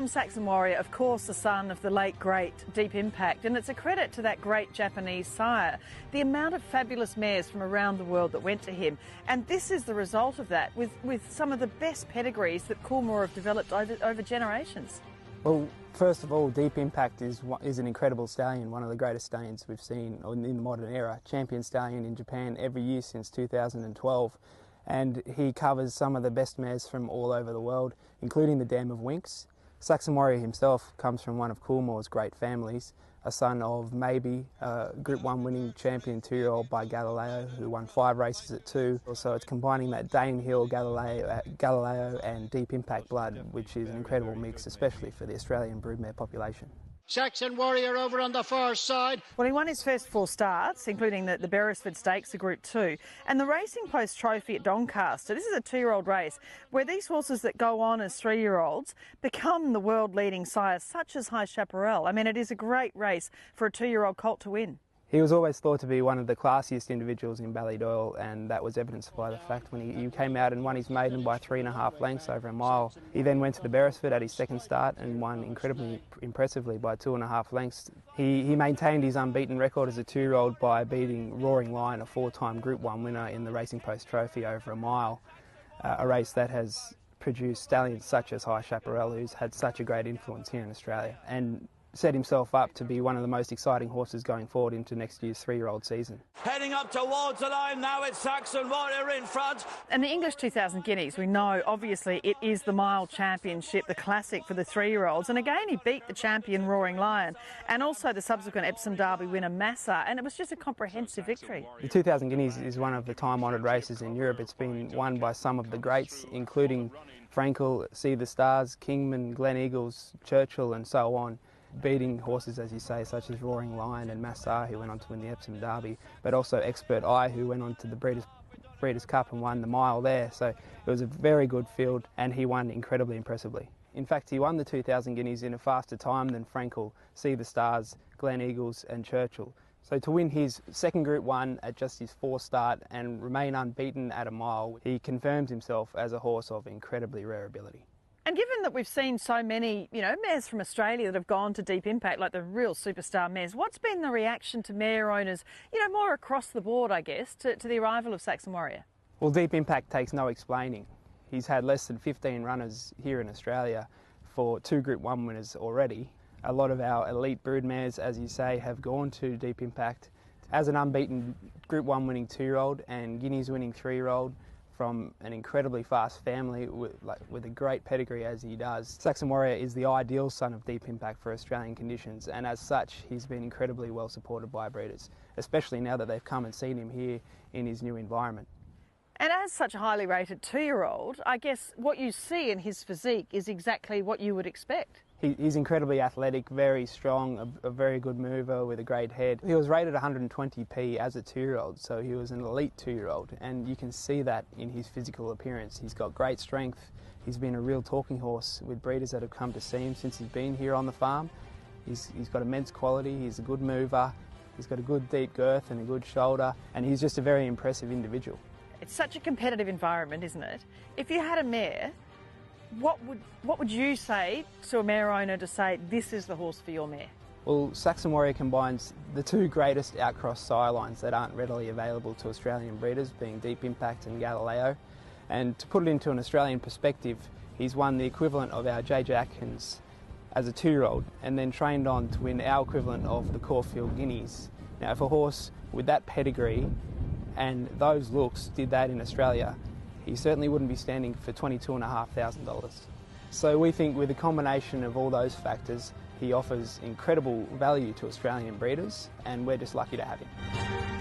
from Saxon Warrior, of course, the son of the late, great Deep Impact, and it's a credit to that great Japanese sire, the amount of fabulous mares from around the world that went to him. And this is the result of that, with some of the best pedigrees that Coolmore have developed over generations. Well, first of all, Deep Impact is an incredible stallion, one of the greatest stallions we've seen in the modern era. Champion stallion in Japan every year since 2012. And he covers some of the best mares from all over the world, including the Dam of Winks. Saxon Warrior himself comes from one of Coolmore's great families, a son of Maybe, a Group 1 winning champion 2-year-old by Galileo, who won 5 races at 2. So it's combining that Danehill, Galileo and Deep Impact blood, which is an incredible mix, especially for the Australian broodmare population. Saxon Warrior over on the far side. Well, he won his first 4 starts, including the Beresford Stakes, a Group 2, and the Racing Post Trophy at Doncaster. This is a 2-year-old race where these horses that go on as 3-year-olds become the world-leading sires, such as High Chaparral. I mean, it is a great race for a 2-year-old colt to win. He was always thought to be one of the classiest individuals in Ballydoyle, and that was evidenced by the fact when he came out and won his maiden by 3.5 lengths over a mile. He then went to the Beresford at his second start and won incredibly impressively by 2.5 lengths. He maintained his unbeaten record as a 2-year-old by beating Roaring Lion, a 4-time Group 1 winner in the Racing Post Trophy over a mile, a race that has produced stallions such as High Chaparral, who's had such a great influence here in Australia, and set himself up to be one of the most exciting horses going forward into next year's 3-year-old season. Heading up towards the line now, it's Saxon Warrior in front. And the English 2000 Guineas, we know obviously it is the mile championship, the classic for the 3-year-olds, and again he beat the champion Roaring Lion and also the subsequent Epsom Derby winner Massa, and it was just a comprehensive victory. The 2000 Guineas is one of the time-honoured races in Europe. It's been won by some of the greats, including Frankel, See the Stars, Kingman, Glen Eagles, Churchill and so on, beating horses, as you say, such as Roaring Lion and Massa, who went on to win the Epsom Derby, but also Expert Eye, who went on to the Breeders' Cup and won the mile there. So it was a very good field, and he won incredibly impressively. In fact, he won the 2000 Guineas in a faster time than Frankel, See the Stars, Glen Eagles and Churchill. So to win his second Group 1 at just his 4th start and remain unbeaten at a mile, he confirms himself as a horse of incredibly rare ability. And given that we've seen so many, mares from Australia that have gone to Deep Impact, like the real superstar mares, what's been the reaction to mare owners, more across the board, I guess, to the arrival of Saxon Warrior? Well, Deep Impact takes no explaining. He's had less than 15 runners here in Australia for 2 Group 1 winners already. A lot of our elite brood mares, as you say, have gone to Deep Impact as an unbeaten Group 1 winning 2-year-old and Guineas winning 3-year-old. From an incredibly fast family with a great pedigree as he does. Saxon Warrior is the ideal son of Deep Impact for Australian conditions, and as such he's been incredibly well supported by breeders, especially now that they've come and seen him here in his new environment. And as such a highly rated 2-year-old, I guess what you see in his physique is exactly what you would expect. He's incredibly athletic, very strong, a very good mover with a great head. He was rated 120p as a 2-year-old, so he was an elite 2-year-old, and you can see that in his physical appearance. He's got great strength. He's been a real talking horse with breeders that have come to see him since he's been here on the farm. He's got immense quality, he's a good mover, he's got a good deep girth and a good shoulder, and he's just a very impressive individual. It's such a competitive environment, isn't it? If you had a mare, what would you say to a mare owner to say, this is the horse for your mare? Well, Saxon Warrior combines the 2 greatest outcross sire lines that aren't readily available to Australian breeders, being Deep Impact and Galileo. And to put it into an Australian perspective, he's won the equivalent of our JJ Atkins as a 2-year-old and then trained on to win our equivalent of the Caulfield Guineas. Now, if a horse with that pedigree and those looks did that in Australia, he certainly wouldn't be standing for $22,500. So we think with a combination of all those factors, he offers incredible value to Australian breeders, and we're just lucky to have him.